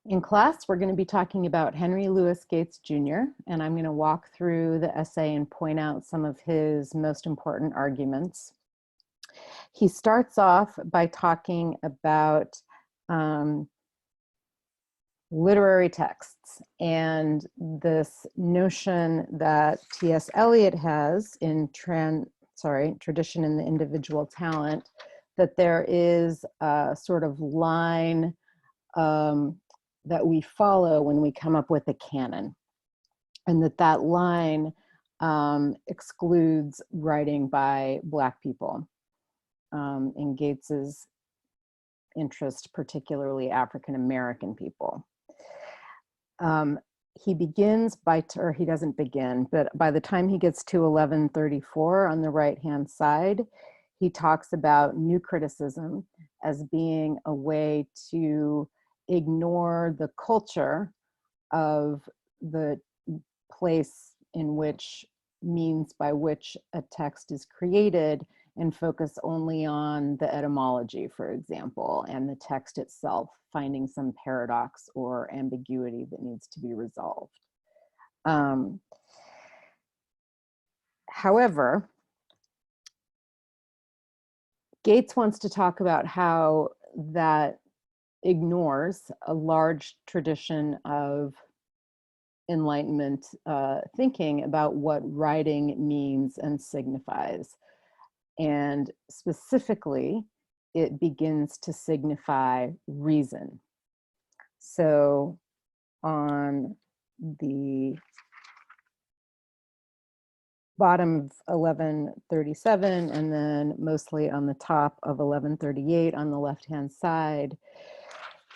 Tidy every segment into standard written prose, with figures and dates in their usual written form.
In class, we're going to be talking about Henry Louis Gates Jr., and I'm going to walk through the essay and point out some of his most important arguments. He starts off by talking about literary texts and this notion that T.S. Eliot has in Tradition in the Individual Talent, that there is a sort of line that we follow when we come up with a canon, and that line excludes writing by Black people. In Gates's interest, particularly African American people. He begins by, or he doesn't begin, but by the time he gets to 1134 on the right-hand side, he talks about new criticism as being a way to ignore the culture of the place in which, means by which a text is created, and focus only on the etymology, for example, and the text itself, finding some paradox or ambiguity that needs to be resolved. However, Gates wants to talk about how that ignores a large tradition of Enlightenment thinking about what writing means and signifies. And specifically, it begins to signify reason. So on the bottom of 1137, and then mostly on the top of 1138 on the left-hand side,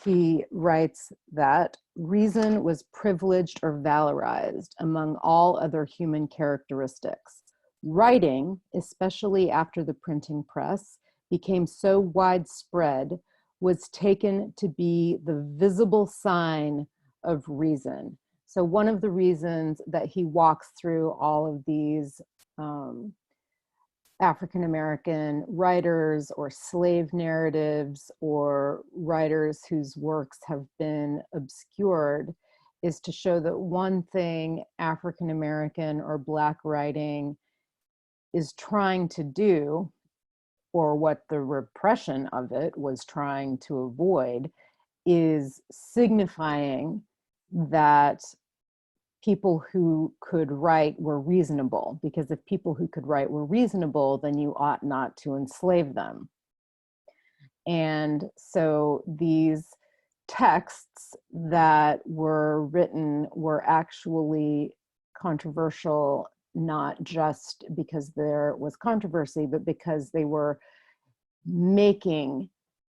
he writes that reason was privileged or valorized among all other human characteristics. Writing, especially after the printing press, became so widespread, was taken to be the visible sign of reason. So one of the reasons that he walks through all of these African-American writers or slave narratives or writers whose works have been obscured is to show that one thing African-American or Black writing is trying to do, or what the repression of it was trying to avoid, is signifying that people who could write were reasonable, because if people who could write were reasonable, then you ought not to enslave them. And so these texts that were written were actually controversial, not just because there was controversy, but because they were making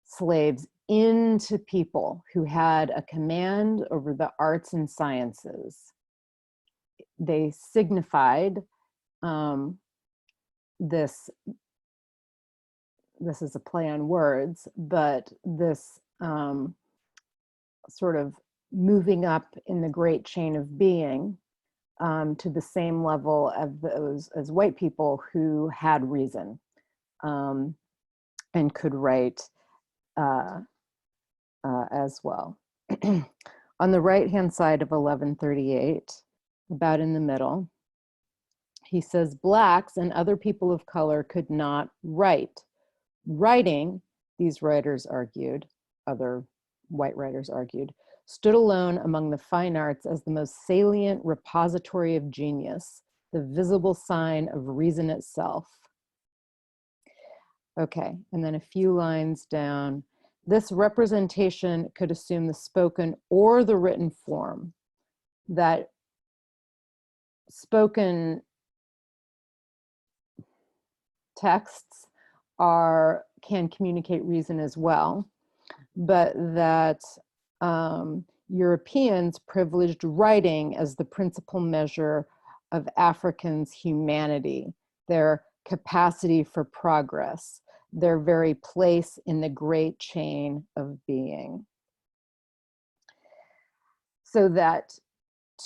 slaves into people who had a command over the arts and sciences. They signified this is a play on words, but this sort of moving up in the great chain of being to the same level of those as white people who had reason and could write as well. On the right-hand side of 1138, about in the middle, he says, Blacks and other people of color could not write. Writing, these writers argued, other white writers argued, stood alone among the fine arts as the most salient repository of genius, the visible sign of reason itself. Okay, and then a few lines down. This representation could assume the spoken or the written form. That spoken texts can communicate reason as well, but that Europeans privileged writing as the principal measure of Africans' humanity, their capacity for progress, their very place in the great chain of being. So that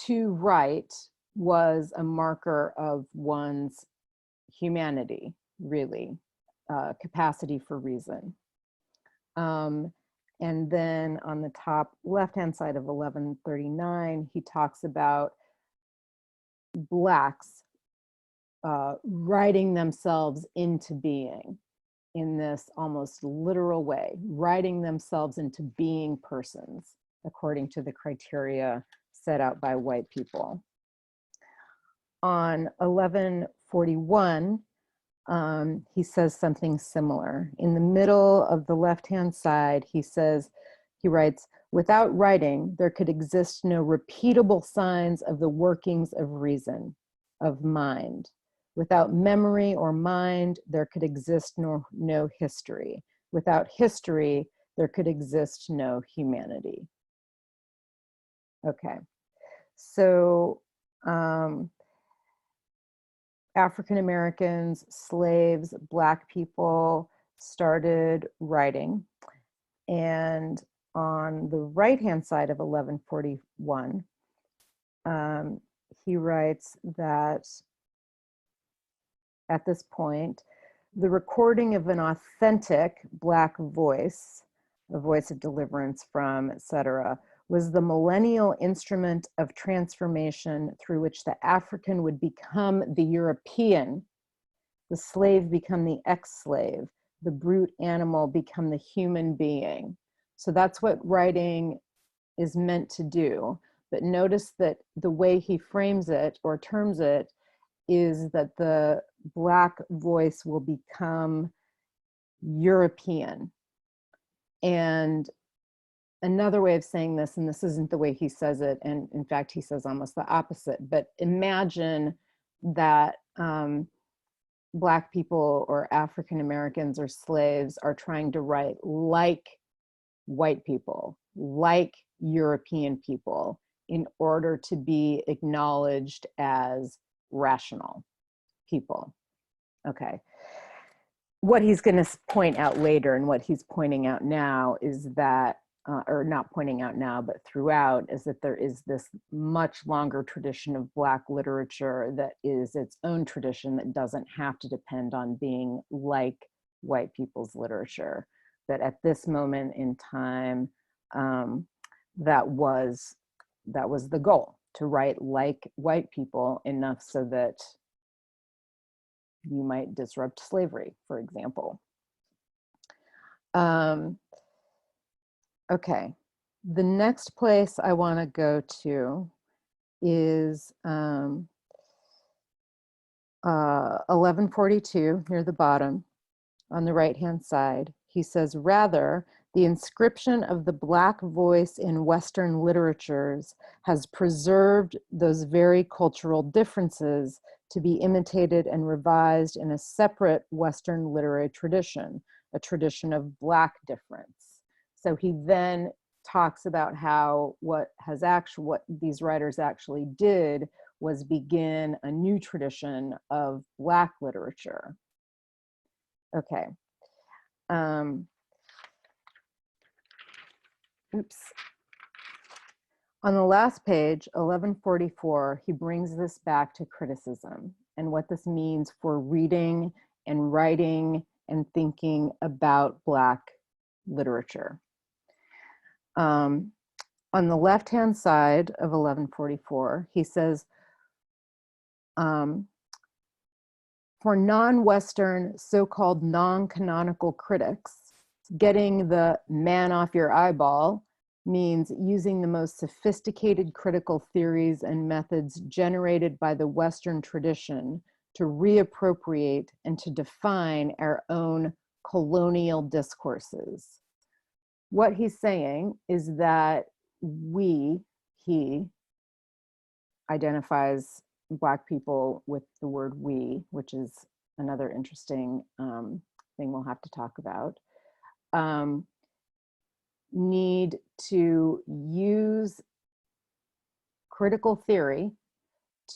to write was a marker of one's humanity, really, capacity for reason. And then on the top left-hand side of 1139, he talks about Blacks writing themselves into being in this almost literal way, writing themselves into being persons according to the criteria set out by white people. On 1141, he says something similar. In the middle of the left-hand side, he writes, without writing, there could exist no repeatable signs of the workings of reason, of mind. Without memory or mind, there could exist no history. Without history, there could exist no humanity. Okay, so African Americans, slaves, Black people started writing. And on the right-hand side of 1141, he writes that at this point, the recording of an authentic Black voice, a voice of deliverance from, etc., was the millennial instrument of transformation through which the African would become the European, the slave become the ex-slave, the brute animal become the human being. So that's what writing is meant to do. But notice that the way he frames it or terms it is that the Black voice will become European. And another way of saying this, and this isn't the way he says it, and in fact, he says almost the opposite, but imagine that Black people or African Americans or slaves are trying to write like white people, like European people, in order to be acknowledged as rational people. Okay. What he's going to point out later and what he's pointing out now is that, or not pointing out now, but throughout, is that there is this much longer tradition of Black literature that is its own tradition that doesn't have to depend on being like white people's literature. That at this moment in time, that was the goal, to write like white people enough so that you might disrupt slavery, for example. Okay, the next place I want to go to is 1142, near the bottom, on the right-hand side. He says, rather, the inscription of the Black voice in Western literatures has preserved those very cultural differences to be imitated and revised in a separate Western literary tradition, a tradition of Black difference. So he then talks about how what these writers actually did was begin a new tradition of Black literature. Okay. Oops. On the last page, 1144, he brings this back to criticism and what this means for reading and writing and thinking about Black literature. On the left-hand side of 1144, he says, for non-Western, so-called non-canonical critics, getting the man off your eyeball means using the most sophisticated critical theories and methods generated by the Western tradition to reappropriate and to define our own colonial discourses. What he's saying is that he identifies Black people with the word we, which is another interesting thing we'll have to talk about, need to use critical theory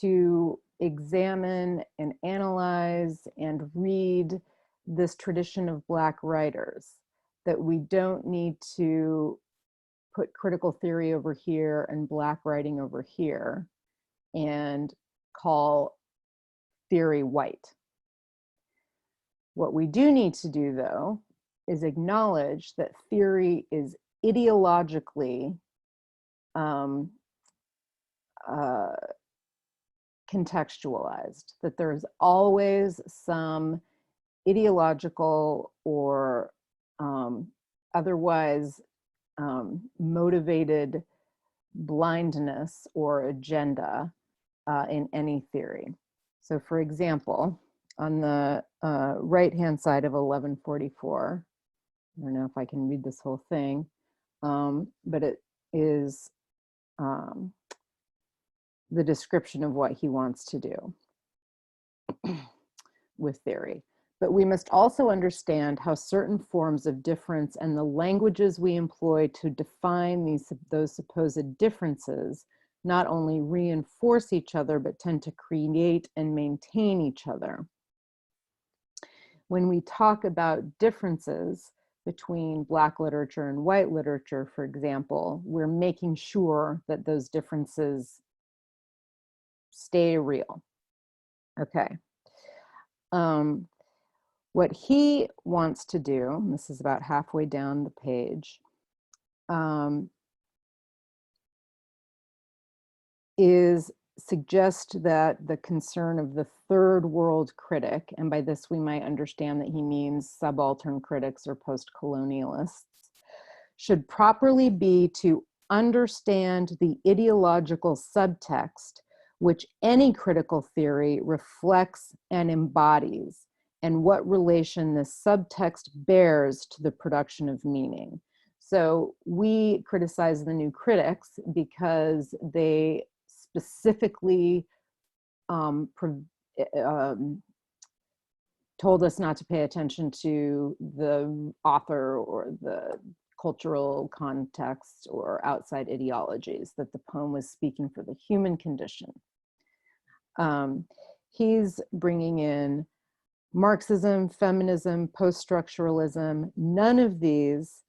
to examine and analyze and read this tradition of Black writers, that we don't need to put critical theory over here and Black writing over here and call theory white. What we do need to do, though, is acknowledge that theory is ideologically contextualized, that there's always some ideological or otherwise motivated blindness or agenda in any theory. So for example, on the right-hand side of 1144, I don't know if I can read this whole thing, but it is the description of what he wants to do with theory. But we must also understand how certain forms of difference and the languages we employ to define those supposed differences not only reinforce each other, but tend to create and maintain each other. When we talk about differences between Black literature and white literature, for example, we're making sure that those differences stay real. Okay. What he wants to do, and this is about halfway down the page, is suggest that the concern of the third world critic, and by this we might understand that he means subaltern critics or post-colonialists, should properly be to understand the ideological subtext which any critical theory reflects and embodies, and what relation this subtext bears to the production of meaning. So we criticize the new critics because they specifically told us not to pay attention to the author or the cultural context or outside ideologies, that the poem was speaking for the human condition. He's bringing in Marxism, feminism, post-structuralism. None of these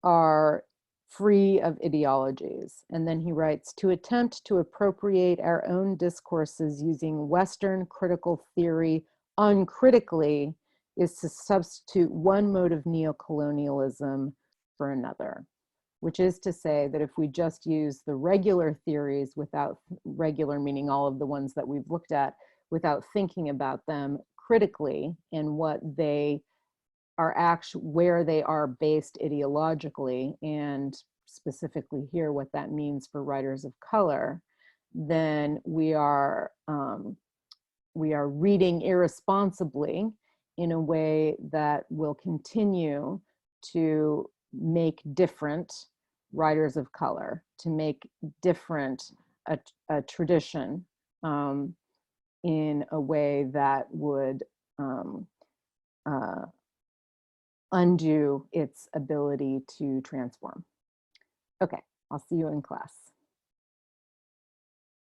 are free of ideologies. And then he writes, to attempt to appropriate our own discourses using Western critical theory uncritically is to substitute one mode of neocolonialism for another, which is to say that if we just use the regular theories without regular, meaning all of the ones that we've looked at, without thinking about them critically and what they are actually, where they are based ideologically, and specifically here what that means for writers of color, then we are reading irresponsibly in a way that will continue to make different writers of color, to make different a tradition in a way that would undo its ability to transform. Okay, I'll see you in class.